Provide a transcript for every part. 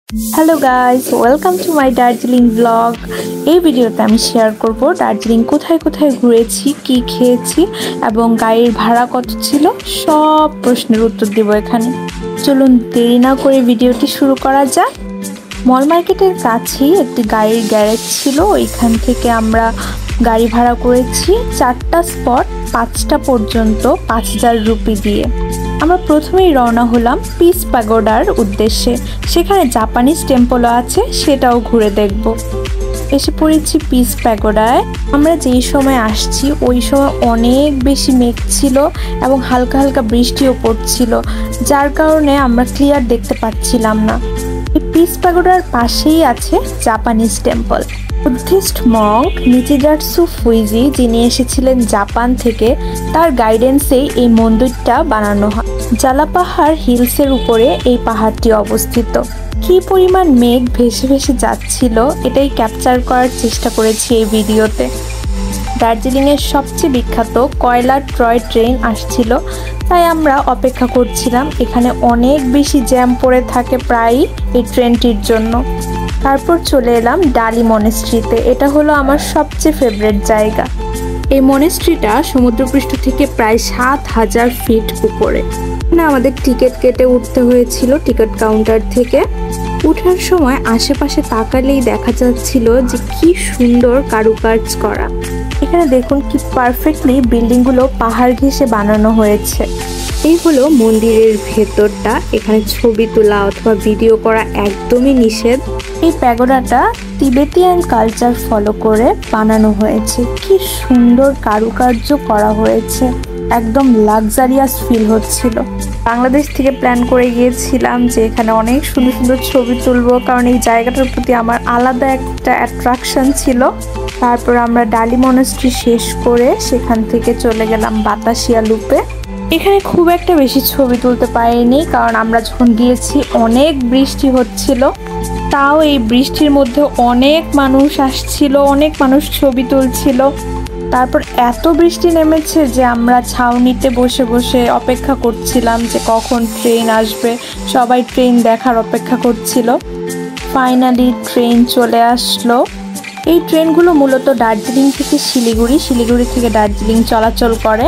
Hello guys, welcome to my Darjeeling blog. এই ভিডিওতে আমি শেয়ার করব দার্জিলিং কোথায় কোথায় ঘুরেছি, কি খেয়েছি এবং গাড়ির ভাড়া কত ছিল, সব প্রশ্নের উত্তর দেব এখানে। চলুন দেরি না করে ভিডিওটি শুরু করা যাক। মল মার্কেটের কাছেই একটি গাড়ির গ্যারেজ ছিল, ওইখান থেকে আমরা গাড়ি ভাড়া করেছি 4টা স্পট 5টা পর্যন্ত 5000 রুপি দিয়ে। আমরা প্রথমেই রওনা হলাম পিস প্যাগোডার উদ্দেশ্যে। সেখানে জাপানিজ টেম্পলও আছে, সেটাও ঘুরে দেখব। এসে পড়েছি পিস প্যাগোডায়। আমরা যেই সময় আসছি ওই সময় অনেক বেশি মেঘ ছিল এবং হালকা হালকা বৃষ্টিও পড়ছিল, যার কারণে আমরা ক্লিয়ার দেখতে পাচ্ছিলাম না। এই পিস প্যাগোডার পাশেই আছে জাপানিজ টেম্পল। বুদ্ধিস্ট মঙ্ক নিচিজাটসু ফুইজি, যিনি এসেছিলেন জাপান থেকে, তার গাইডেন্সেই এই মন্দিরটা বানানো হয়। জালাপাহাড় হিলসের উপরে এই পাহাড়টি অবস্থিত। কি পরিমাণ মেঘ ভেসে ভেসে যাচ্ছিল, এটাই ক্যাপচার করার চেষ্টা করেছি এই ভিডিওতে। দার্জিলিংয়ের সবচেয়ে বিখ্যাত কয়লার টয় ট্রেন আসছিল, তাই আমরা অপেক্ষা করছিলাম। এখানে অনেক বেশি জ্যাম পড়ে থাকে প্রায়ই এই ট্রেনটির জন্য। তারপর চলে এলাম ডালি মনেস্ট্রিতে। এটা হলো আমার সবচেয়ে ফেভারিট জায়গা। এই মনেস্ট্রিটা সমুদ্রপৃষ্ঠ থেকে প্রায় 7000 ফিট উপরে। এখানে আমাদের টিকিট কেটে উঠতে হয়েছিল টিকিট কাউন্টার থেকে। ওঠার সময় আশেপাশে তাকালেই দেখা যাচ্ছিল যে কি সুন্দর কারুকাজ করা। এখানে দেখুন কি পারফেক্টলি বিল্ডিংগুলো পাহাড় ঘেঁষে বানানো হয়েছে। এই হলো মন্দিরের ভেতরটা। এখানে ছবি তোলা অথবা ভিডিও করা একদমই নিষেধ। এই প্যাগোডাটা তিবেতিয়ান কালচার ফলো করে বানানো হয়েছে। কি সুন্দর কারুকার্য করা হয়েছে, একদম লাক্সারিয়াস ফিল হচ্ছিল। বাংলাদেশ থেকে প্ল্যান করে গিয়েছিলাম যে এখানে অনেক সুন্দর সুন্দর ছবি তুলবো, কারণ এই জায়গাটার প্রতি আমার আলাদা একটা অ্যাট্রাকশন ছিল। তারপর আমরা ডালি মনেস্ট্রি শেষ করে সেখান থেকে চলে গেলাম বাতাসিয়া লুপে। এখানে খুব একটা বেশি ছবি তুলতে পারিনি, কারণ আমরা যখন গিয়েছি অনেক বৃষ্টি হচ্ছিল। তাও এই বৃষ্টির মধ্যে অনেক মানুষ আসছিল, অনেক মানুষ ছবি তুলছিল। তারপর এত বৃষ্টি নেমেছে যে আমরা ছাউনিতে বসে বসে অপেক্ষা করছিলাম যে কখন ট্রেন আসবে। সবাই ট্রেন দেখার অপেক্ষা করছিল। ফাইনালি ট্রেন চলে আসলো। এই ট্রেনগুলো মূলত দার্জিলিং থেকে শিলিগুড়ি, শিলিগুড়ি থেকে দার্জিলিং চলাচল করে।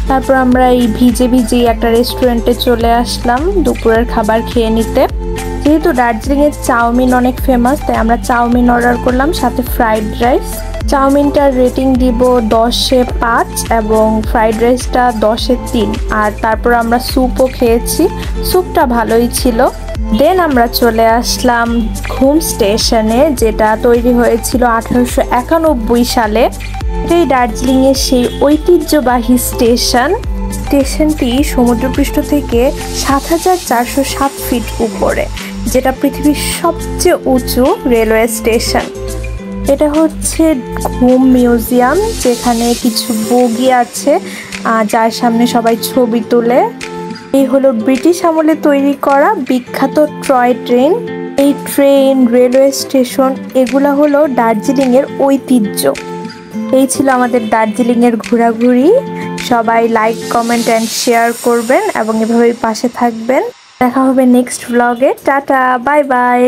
তারপর আমরা এই ভিজে ভিজে একটা রেস্টুরেন্টে চলে আসলাম দুপুরের খাবার খেয়ে নিতে। যেহেতু দার্জিলিংয়ের চাউমিন অনেক ফেমাস, তাই আমরা চাউমিন অর্ডার করলাম, সাথে ফ্রাইড রাইস। চাউমিনটার রেটিং দিব 10-এ 5 এবং ফ্রাইড রাইসটা 10-এ 3। আর তারপর আমরা স্যুপও খেয়েছি, স্যুপটা ভালোই ছিল। দেন আমরা চলে আসলাম ঘুম স্টেশনে, যেটা তৈরি হয়েছিল 1891 সালে। এটাই দার্জিলিংয়ের সেই ঐতিহ্যবাহী স্টেশনটি সমুদ্রপৃষ্ঠ থেকে 7407 ফিট উপরে, যেটা পৃথিবীর সবচেয়ে উঁচু রেলওয়ে স্টেশন। এটা হচ্ছে ঘুম মিউজিয়াম, যেখানে কিছু বগি আছে যার সামনে সবাই ছবি তোলে। এই হলো ব্রিটিশ আমলে তৈরি করা বিখ্যাত টয় ট্রেন। এই ট্রেন, রেলওয়ে স্টেশন, এগুলা হলো দার্জিলিংয়ের ঐতিহ্য। এই ছিল আমাদের দার্জিলিংয়ের ঘোরাঘুরি। সবাই লাইক, কমেন্ট অ্যান্ড শেয়ার করবেন এবং এভাবেই পাশে থাকবেন। দেখা হবে নেক্সট ব্লগে। Tata, bye bye.